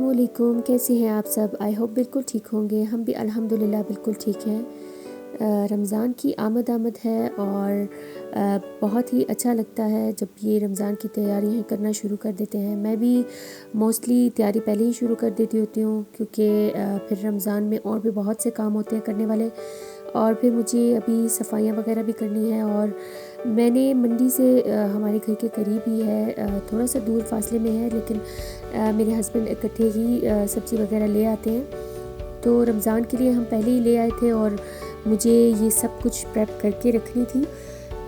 अस्सलामुअलैकुम, कैसे हैं आप सब। आई होप बिल्कुल ठीक होंगे। हम भी अल्हम्दुलिल्लाह बिल्कुल ठीक हैं। रमज़ान की आमद है और बहुत ही अच्छा लगता है जब ये रमज़ान की तैयारियां करना शुरू कर देते हैं। मैं भी मोस्टली तैयारी पहले ही शुरू कर देती होती हूँ क्योंकि फिर रमज़ान में और भी बहुत से काम होते हैं करने वाले। और फिर मुझे अभी सफाइयाँ वगैरह भी करनी है और मैंने मंडी से हमारे घर के करीब ही है, थोड़ा सा दूर फासले में है, लेकिन मेरे हस्बैंड इकट्ठे ही सब्ज़ी वगैरह ले आते हैं। तो रमज़ान के लिए हम पहले ही ले आए थे और मुझे ये सब कुछ प्रेप करके रखनी थी।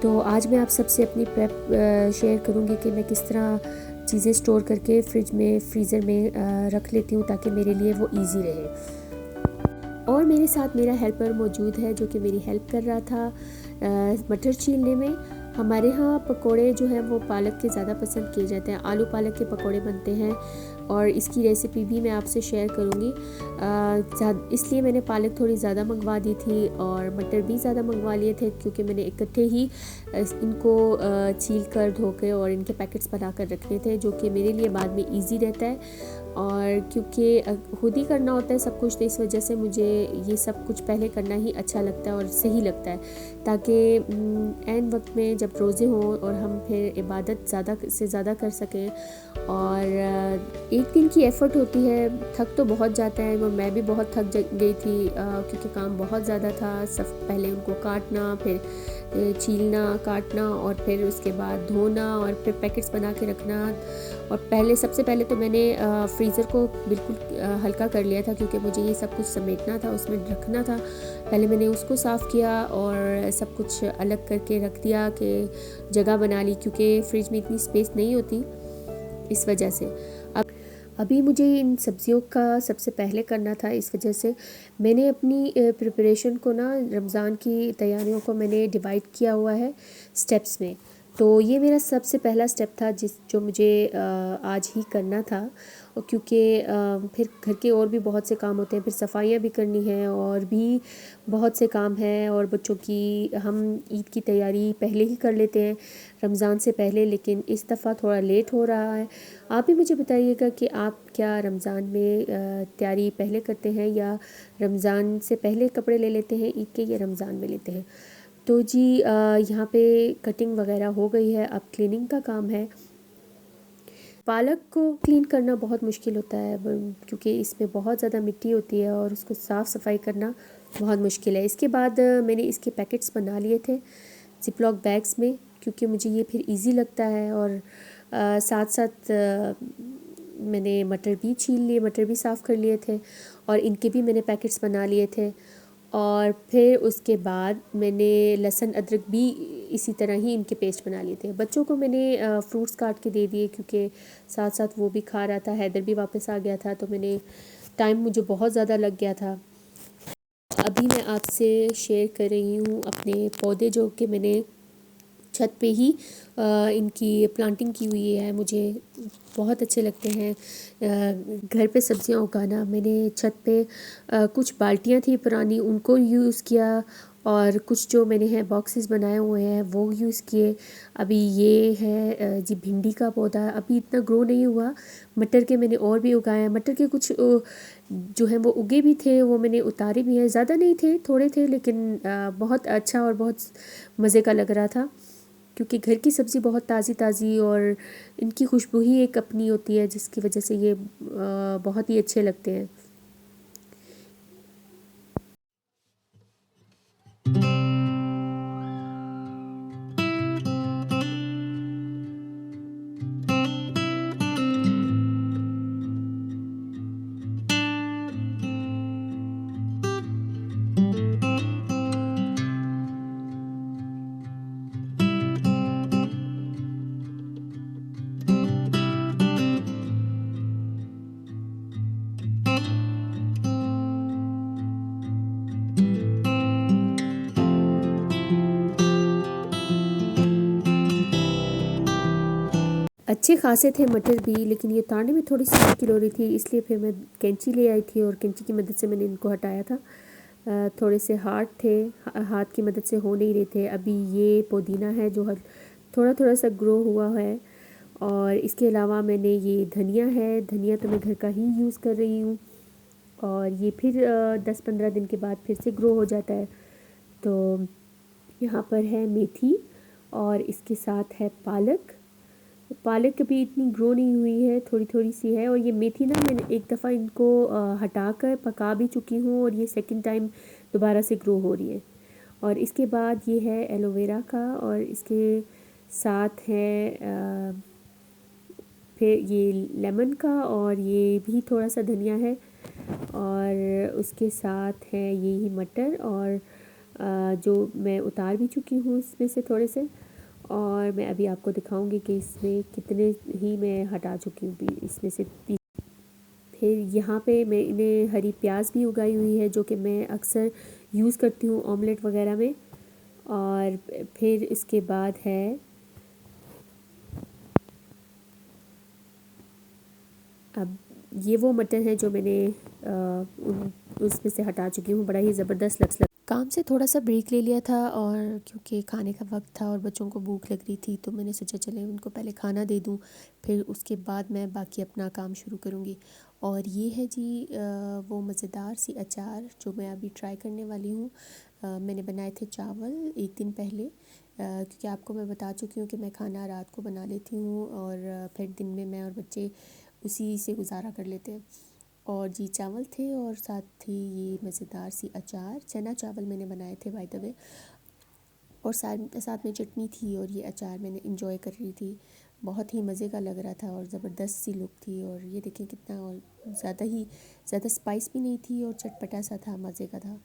तो आज मैं आप सबसे अपनी प्रेप शेयर करूँगी कि मैं किस तरह चीज़ें स्टोर करके फ्रिज में फ्रीज़र में रख लेती हूँ ताकि मेरे लिए वो ईज़ी रहे। और मेरे साथ मेरा हेल्पर मौजूद है जो कि मेरी हेल्प कर रहा था मटर छीलने में। हमारे यहाँ पकोड़े जो हैं वो पालक के ज़्यादा पसंद किए जाते हैं, आलू पालक के पकोड़े बनते हैं और इसकी रेसिपी भी मैं आपसे शेयर करूँगी। इसलिए मैंने पालक थोड़ी ज़्यादा मंगवा दी थी और मटर भी ज़्यादा मंगवा लिए थे क्योंकि मैंने इकट्ठे ही इनको छील कर धो के और इनके पैकेट्स बना कर रखने थे, जो कि मेरे लिए बाद में ईजी रहता है। और क्योंकि खुद ही करना होता है सब कुछ, तो इस वजह से मुझे ये सब कुछ पहले करना ही अच्छा लगता है और सही लगता है, ताकि ऐन वक्त में जब रोज़े हों और हम फिर इबादत ज़्यादा से ज़्यादा कर सकें। और एक दिन की एफ़र्ट होती है, थक तो बहुत जाता है और मैं भी बहुत थक गई थी क्योंकि काम बहुत ज़्यादा था। सब पहले उनको काटना, फिर छीलना, काटना और फिर उसके बाद धोना और फिर पैकेट्स बना के रखना। और सबसे पहले तो मैंने फ्रीज़र को बिल्कुल हल्का कर लिया था क्योंकि मुझे ये सब कुछ समेटना था, उसमें रखना था। पहले मैंने उसको साफ़ किया और सब कुछ अलग करके रख दिया कि जगह बना ली, क्योंकि फ्रिज में इतनी स्पेस नहीं होती इस वजह से। अभी मुझे इन सब्ज़ियों का सबसे पहले करना था, इस वजह से मैंने अपनी प्रिपरेशन को ना, रमज़ान की तैयारियों को मैंने डिवाइड किया हुआ है स्टेप्स में। तो ये मेरा सबसे पहला स्टेप था जो मुझे आज ही करना था। और क्योंकि फिर घर के और भी बहुत से काम होते हैं, फिर सफाइयाँ भी करनी है और भी बहुत से काम हैं। और बच्चों की हम ईद की तैयारी पहले ही कर लेते हैं रमज़ान से पहले, लेकिन इस दफ़ा थोड़ा लेट हो रहा है। आप भी मुझे बताइएगा कि आप क्या रमज़ान में तैयारी पहले करते हैं या रमज़ान से पहले कपड़े ले लेते हैं ईद के, या रमज़ान में लेते हैं। तो जी यहाँ पे कटिंग वगैरह हो गई है, अब क्लीनिंग का काम है। पालक को क्लीन करना बहुत मुश्किल होता है क्योंकि इसमें बहुत ज़्यादा मिट्टी होती है और उसको साफ़ सफाई करना बहुत मुश्किल है। इसके बाद मैंने इसके पैकेट्स बना लिए थे ज़िपलॉक बैग्स में, क्योंकि मुझे ये फिर इजी लगता है। और साथ साथ मैंने मटर भी छील लिए, मटर भी साफ़ कर लिए थे और इनके भी मैंने पैकेट्स बना लिए थे। और फिर उसके बाद मैंने लहसुन अदरक भी इसी तरह ही इनके पेस्ट बना लिए थे। बच्चों को मैंने फ्रूट्स काट के दे दिए क्योंकि साथ साथ वो भी खा रहा था, हैदर भी वापस आ गया था, तो टाइम मुझे बहुत ज़्यादा लग गया था। अभी मैं आपसे शेयर कर रही हूँ अपने पौधे जो कि मैंने छत पे ही इनकी प्लांटिंग की हुई है। मुझे बहुत अच्छे लगते हैं घर पे सब्जियां उगाना। मैंने छत पे कुछ बाल्टियां थी पुरानी, उनको यूज़ किया और कुछ जो मैंने है बॉक्सेस बनाए हुए हैं वो यूज़ किए। अभी ये है जी भिंडी का पौधा, अभी इतना ग्रो नहीं हुआ। मटर के मैंने और भी उगाए हैं, मटर के कुछ जो है वो उगे भी थे, वो मैंने उतारे भी हैं। ज़्यादा नहीं थे, थोड़े थे, लेकिन बहुत अच्छा और बहुत मज़े का लग रहा था क्योंकि घर की सब्ज़ी बहुत ताज़ी ताज़ी और इनकी खुशबू ही एक अपनी होती है, जिसकी वजह से ये बहुत ही अच्छे लगते हैं। अच्छे खासे थे मटर भी, लेकिन ये उतारने में थोड़ी सी मुश्किल हो रही थी, इसलिए फिर मैं कैंची ले आई थी और कैंची की मदद से मैंने इनको हटाया था। थोड़े से हार्ड थे, हाथ की मदद से हो नहीं रहे थे। अभी ये पुदीना है जो थोड़ा थोड़ा सा ग्रो हुआ है और इसके अलावा मैंने ये धनिया है, धनिया तो मैं घर का ही यूज़ कर रही हूँ। और ये फिर 10-15 दिन के बाद फिर से ग्रो हो जाता है। तो यहाँ पर है मेथी और इसके साथ है पालक। पालक अभी इतनी ग्रो नहीं हुई है, थोड़ी थोड़ी सी है। और ये मेथी ना मैंने एक दफ़ा इनको हटाकर पका भी चुकी हूँ और ये सेकंड टाइम दोबारा से ग्रो हो रही है। और इसके बाद ये है एलोवेरा का और इसके साथ है फिर ये लेमन का और ये भी थोड़ा सा धनिया है। और उसके साथ है यही मटर और जो मैं उतार भी चुकी हूँ इसमें से थोड़े से। और मैं अभी आपको दिखाऊंगी कि इसमें कितने ही मैं हटा चुकी हूँ इसमें से। फिर यहाँ पे मैंने हरी प्याज भी उगाई हुई है जो कि मैं अक्सर यूज़ करती हूँ ऑमलेट वगैरह में। और फिर इसके बाद है अब ये वो मटर है जो मैंने उसमें से हटा चुकी हूँ। बड़ा ही ज़बरदस्त लग काम से थोड़ा सा ब्रेक ले लिया था और क्योंकि खाने का वक्त था और बच्चों को भूख लग रही थी तो मैंने सोचा चले उनको पहले खाना दे दूँ, फिर उसके बाद मैं बाकी अपना काम शुरू करूँगी। और ये है जी वो मज़ेदार सी अचार जो मैं अभी ट्राई करने वाली हूँ। मैंने बनाए थे चावल एक दिन पहले, क्योंकि आपको मैं बता चुकी हूँ कि मैं खाना रात को बना लेती हूँ और फिर दिन में मैं और बच्चे उसी से गुजारा कर लेते हैं। और जी चावल थे और साथ ही ये मज़ेदार सी अचार, चना चावल मैंने बनाए थे बाय द वे। और साथ में चटनी थी और ये अचार मैंने इंजॉय कर रही थी। बहुत ही मज़े का लग रहा था और ज़बरदस्त सी लुक थी। और ये देखें कितना, और ज़्यादा स्पाइस भी नहीं थी और चटपटा सा था, मज़े का था।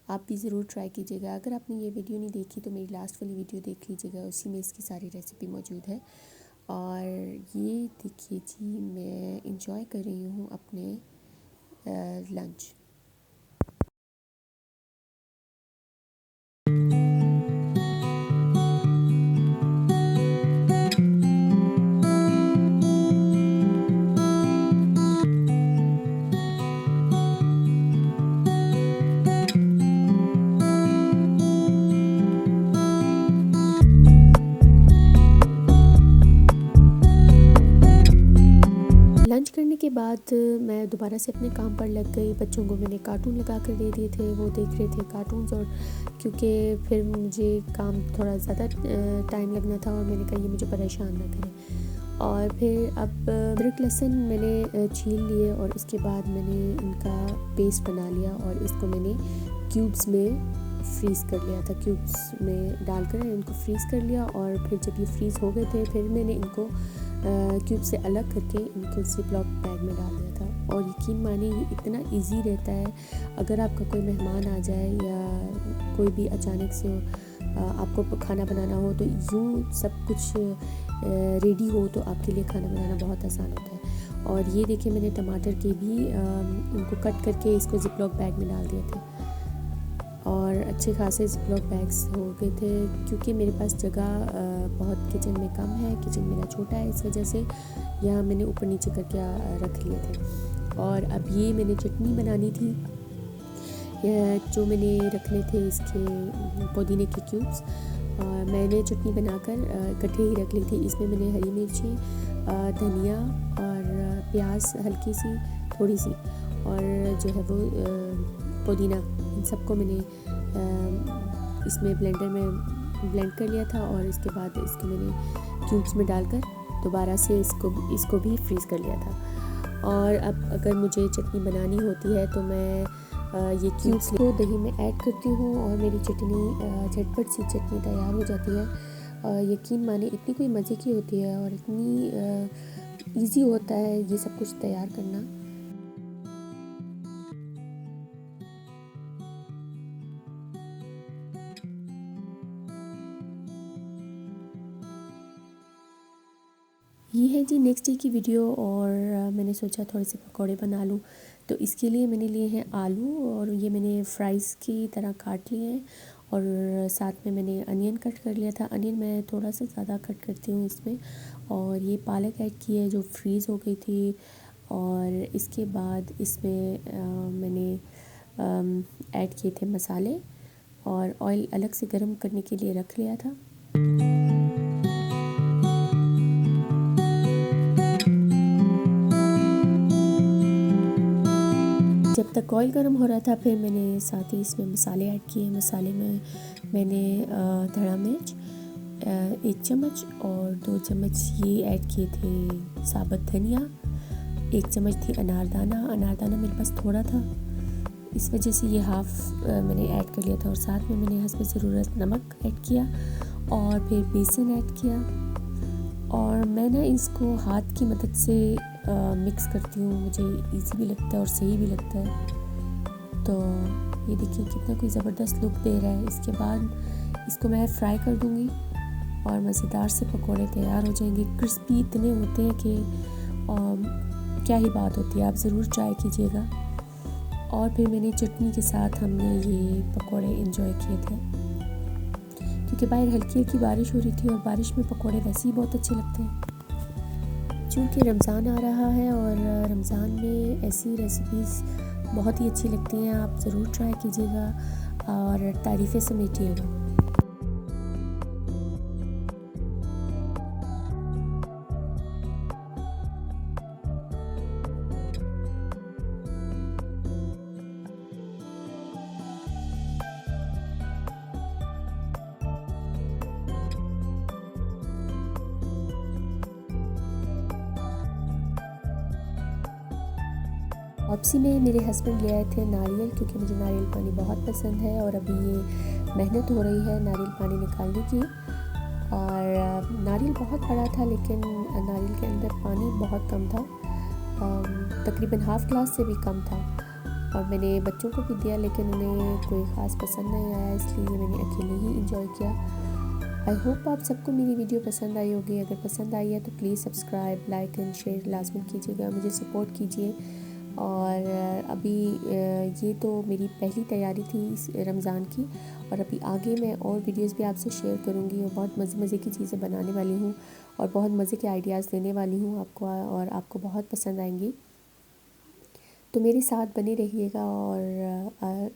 आप भी ज़रूर ट्राई कीजिएगा। अगर आपने ये वीडियो नहीं देखी तो मेरी लास्ट वाली वीडियो देख लीजिएगा, उसी में इसकी सारी रेसिपी मौजूद है। और ये देखिए जी मैं इंजॉय कर रही हूँ अपने लंच। लंच करने के बाद मैं दोबारा से अपने काम पर लग गई। बच्चों को मैंने कार्टून लगा कर दे दिए थे, वो देख रहे थे कार्टून्स। और क्योंकि फिर मुझे काम थोड़ा ज़्यादा टाइम लगना था और मैंने कहा ये मुझे परेशान ना करें। और फिर अब अदरक लहसुन मैंने छील लिए और उसके बाद मैंने इनका पेस्ट बना लिया और इसको मैंने क्यूब्स में फ्रीज़ कर लिया था। क्यूब्स में डालकर इनको फ्रीज़ कर लिया और फिर जब ये फ्रीज़ हो गए थे फिर मैंने इनको क्यूब से अलग करके इनको ज़िप-लॉक बैग में डाल दिया था। और यकीन मानिए ये इतना इजी रहता है, अगर आपका कोई मेहमान आ जाए या कोई भी अचानक से आपको खाना बनाना हो तो यूँ सब कुछ रेडी हो तो आपके लिए खाना बनाना बहुत आसान होता है। और ये देखिए मैंने टमाटर के भी उनको कट करके इसको ज़िप-लॉक बैग में डाल दिए थे और अच्छे खासे ज़िप-लॉक बैग्स हो गए थे। क्योंकि मेरे पास जगह बहुत किचन में कम है, किचन मेरा छोटा है, इस वजह से यहाँ मैंने ऊपर नीचे करके रख लिए थे। और अब ये मैंने चटनी बनानी थी, जो मैंने रखने थे इसके पुदीने के क्यूब्स। मैंने चटनी बनाकर इकट्ठे ही रख ली थी। इसमें मैंने हरी मिर्ची, धनिया और प्याज हल्की सी थोड़ी सी और जो है वो पुदीना, इन सबको मैंने इसमें ब्लेंडर में ब्लेंड कर लिया था। और इसके बाद इसको मैंने क्यूब्स में डालकर दोबारा से इसको भी फ्रीज़ कर लिया था। और अब अगर मुझे चटनी बनानी होती है तो मैं ये क्यूब्स को दही में ऐड करती हूँ और मेरी चटनी झटपट सी चटनी तैयार हो जाती है। यकीन माने इतनी कोई मज़े की होती है और इतनी इजी होता है ये सब कुछ तैयार करना। ये है जी नेक्स्ट डे की वीडियो। और मैंने सोचा थोड़े से पकौड़े बना लूँ, तो इसके लिए मैंने लिए हैं आलू और ये मैंने फ्राइज़ की तरह काट लिए हैं। और साथ में मैंने अनियन कट कर लिया था। अनियन मैं थोड़ा सा ज़्यादा कट करती हूँ इसमें। और ये पालक ऐड की है जो फ्रीज़ हो गई थी। और इसके बाद इसमें मैंने ऐड किए थे मसाले और ऑयल अलग से गर्म करने के लिए रख लिया था। जब तक ऑयल गर्म हो रहा था फिर मैंने साथ ही इसमें मसाले ऐड किए। मसाले में मैंने धड़ा मिर्च 1 चम्मच और 2 चम्मच ये ऐड किए थे साबुत धनिया, 1 चम्मच थी अनारदाना मेरे पास थोड़ा था, इस वजह से ये हाफ़ मैंने ऐड कर लिया था। और साथ में मैंने हस्ब ज़रूरत नमक ऐड किया और फिर बेसन ऐड किया। और मैं ना इसको हाथ की मदद से मिक्स करती हूँ, मुझे इजी भी लगता है और सही भी लगता है। तो ये देखिए कितना कोई ज़बरदस्त लुक दे रहा है। इसके बाद इसको मैं फ्राई कर दूँगी और मज़ेदार से पकोड़े तैयार हो जाएंगे। क्रिस्पी इतने होते हैं कि क्या ही बात होती है, आप ज़रूर ट्राई कीजिएगा। और फिर मैंने चटनी के साथ हमने ये पकोड़े एंजॉय किए थे, क्योंकि बाहर हल्की हल्की बारिश हो रही थी और बारिश में पकोड़े वैसे ही बहुत अच्छे लगते हैं। चूँकि रमज़ान आ रहा है और रमज़ान में ऐसी रेसिपीज़ बहुत ही अच्छी लगती हैं, आप ज़रूर ट्राई कीजिएगा और तारीफ़ें समेटिएगा। वापसी में मेरे हस्बैंड ले आए थे नारियल, क्योंकि मुझे नारियल पानी बहुत पसंद है और अभी ये मेहनत हो रही है नारियल पानी निकालने की। और नारियल बहुत बड़ा था लेकिन नारियल के अंदर पानी बहुत कम था, तकरीबन हाफ़ ग्लास से भी कम था। और मैंने बच्चों को भी दिया लेकिन उन्हें कोई ख़ास पसंद नहीं आया, इसलिए मैंने अकेले ही इंजॉय किया। आई होप आप सबको मेरी वीडियो पसंद आई होगी। अगर पसंद आई है तो please subscribe, like and share लाजमी कीजिएगा, मुझे सपोर्ट कीजिए। और अभी ये तो मेरी पहली तैयारी थी इस रमज़ान की, और अभी आगे मैं और वीडियोस भी आपसे शेयर करूँगी और बहुत मज़े की चीज़ें बनाने वाली हूँ और बहुत मज़े के आइडियाज़ देने वाली हूँ आपको, और आपको बहुत पसंद आएंगी। तो मेरे साथ बने रहिएगा और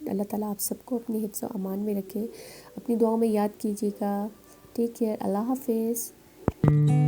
अल्लाह ताला आप सबको अपने हिफ्ज़ व अमान में रखे, अपनी दुआओं में याद कीजिएगा। टेक केयर, अल्लाह हाफ़िज़।